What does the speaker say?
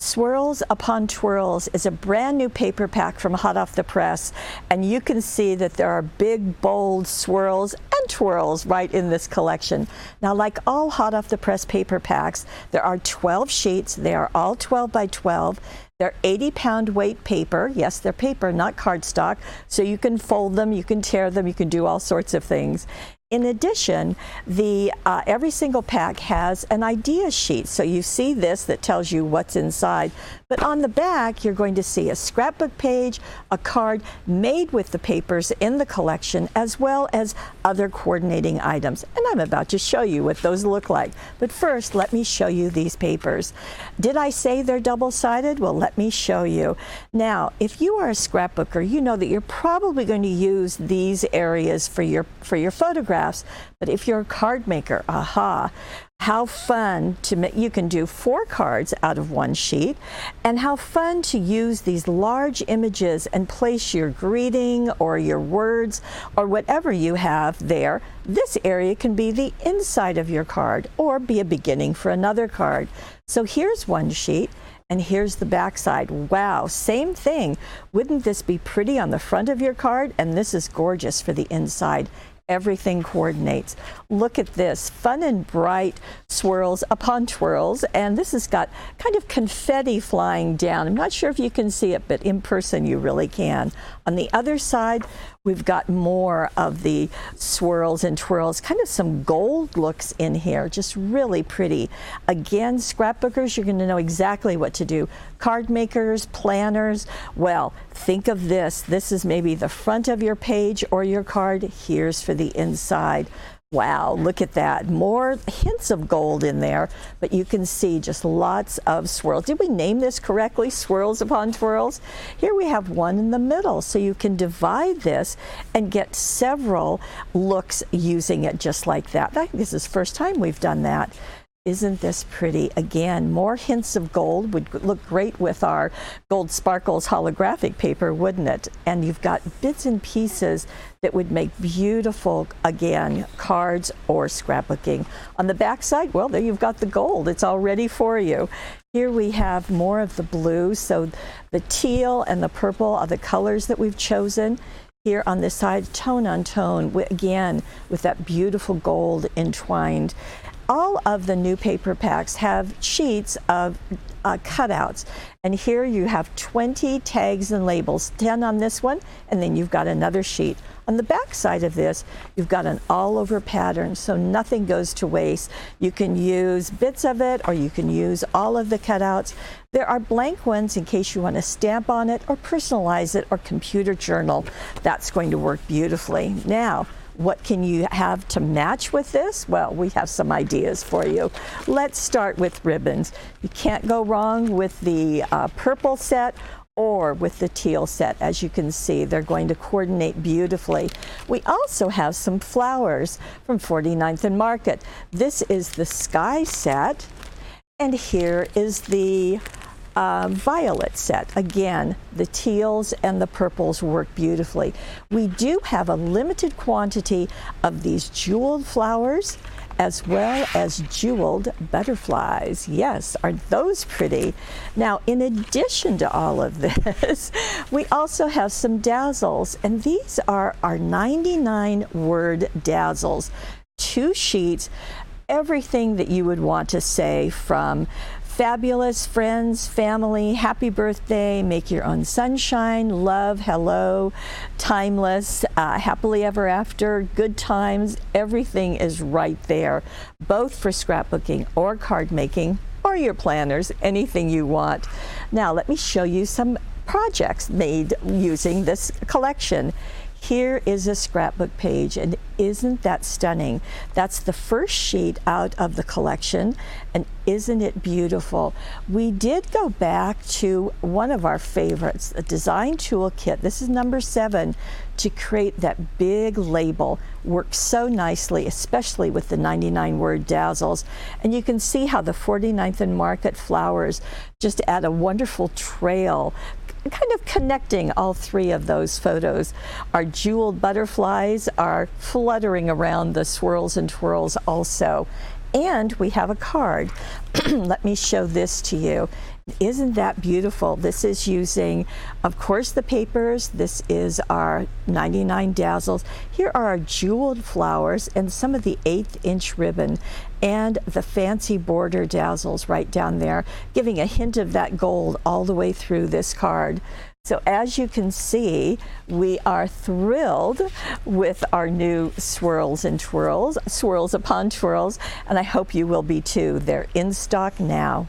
Swirls upon Twirls is a brand new paper pack from hot off the press, and you can see that there are big, bold swirls and twirls right in this collection. Now, like all hot off the press paper packs, there are 12 sheets. They are all 12 by 12. They're 80-pound weight paper. Yes, they're paper, not cardstock. So you can fold them, you can tear them, you can do all sorts of things. In addition, every single pack has an idea sheet. So you see this that tells you what's inside. But on the back, you're going to see a scrapbook page, a card made with the papers in the collection, as well as other coordinating items. And I'm about to show you what those look like. But first, let me show you these papers. Did I say they're double-sided? Well, let me show you. Now, if you are a scrapbooker, you know that you're probably going to use these areas for your photographs. But if you're a card maker, aha, how fun to make, you can do 4 cards out of 1 sheet, and how fun to use these large images and place your greeting or your words or whatever you have there. This area can be the inside of your card or be a beginning for another card. So here's 1 sheet. And here's the back side. Wow, same thing. Wouldn't this be pretty on the front of your card? And this is gorgeous for the inside. Everything coordinates. Look at this, fun and bright swirls upon twirls, and this has got kind of confetti flying down. I'm not sure if you can see it, but in person you really can. On the other side, we've got more of the swirls and twirls, kind of some gold looks in here, just really pretty. Again, scrapbookers, you're going to know exactly what to do. Card makers, planners, well, think of this. This is maybe the front of your page or your card. Here's for the inside. Wow, look at that. More hints of gold in there, but you can see just lots of swirls. Did we name this correctly? Swirls upon twirls? Here we have one in the middle, so you can divide this and get several looks using it just like that. I think this is the first time we've done that. Isn't this pretty? Again, more hints of gold would look great with our Gold Sparkles holographic paper, wouldn't it? And you've got bits and pieces that would make beautiful, again, cards or scrapbooking. On the back side, well, there you've got the gold. It's all ready for you. Here we have more of the blue. So the teal and the purple are the colors that we've chosen. Here on this side, tone on tone, again, with that beautiful gold entwined. All of the new paper packs have sheets of cutouts, and here you have 20 tags and labels, 10 on this one, and then you've got another sheet. On the back side of this, you've got an all-over pattern, so nothing goes to waste. You can use bits of it, or you can use all of the cutouts. There are blank ones in case you want to stamp on it or personalize it or computer journal. That's going to work beautifully. Now, what can you have to match with this? Well, we have some ideas for you. Let's start with ribbons. You can't go wrong with the purple set or with the teal set. As you can see, they're going to coordinate beautifully. We also have some flowers from 49th and Market. This is the sky set, and here is the violet set. Again, the teals and the purples work beautifully. We do have a limited quantity of these jeweled flowers as well as jeweled butterflies. Yes, aren't those pretty? Now, in addition to all of this, we also have some dazzles, and these are our 99-word dazzles. 2 sheets, everything that you would want to say, from fabulous, friends, family, happy birthday, make your own sunshine, love, hello, timeless, happily ever after, good times. Everything is right there, both for scrapbooking or card making or your planners, anything you want. Now, let me show you some projects made using this collection. Here is a scrapbook page, and isn't that stunning? That's the first sheet out of the collection, and isn't it beautiful? We did go back to one of our favorites, the design toolkit. This is number 7, to create that big label. Works so nicely, especially with the 99-word dazzles. And you can see how the 49th and Market flowers just add a wonderful trail, kind of connecting all 3 of those photos. Our jeweled butterflies are fluttering around the swirls and twirls also. And we have a card. Let me show this to you. Isn't that beautiful? This is using, of course, the papers. This is our 99 dazzles. Here are our jeweled flowers and some of the 1/8" ribbon and the fancy border dazzles right down there, giving a hint of that gold all the way through this card. So as you can see, we are thrilled with our new Swirls and Twirls, Swirls upon Twirls, and I hope you will be too. They're in stock now.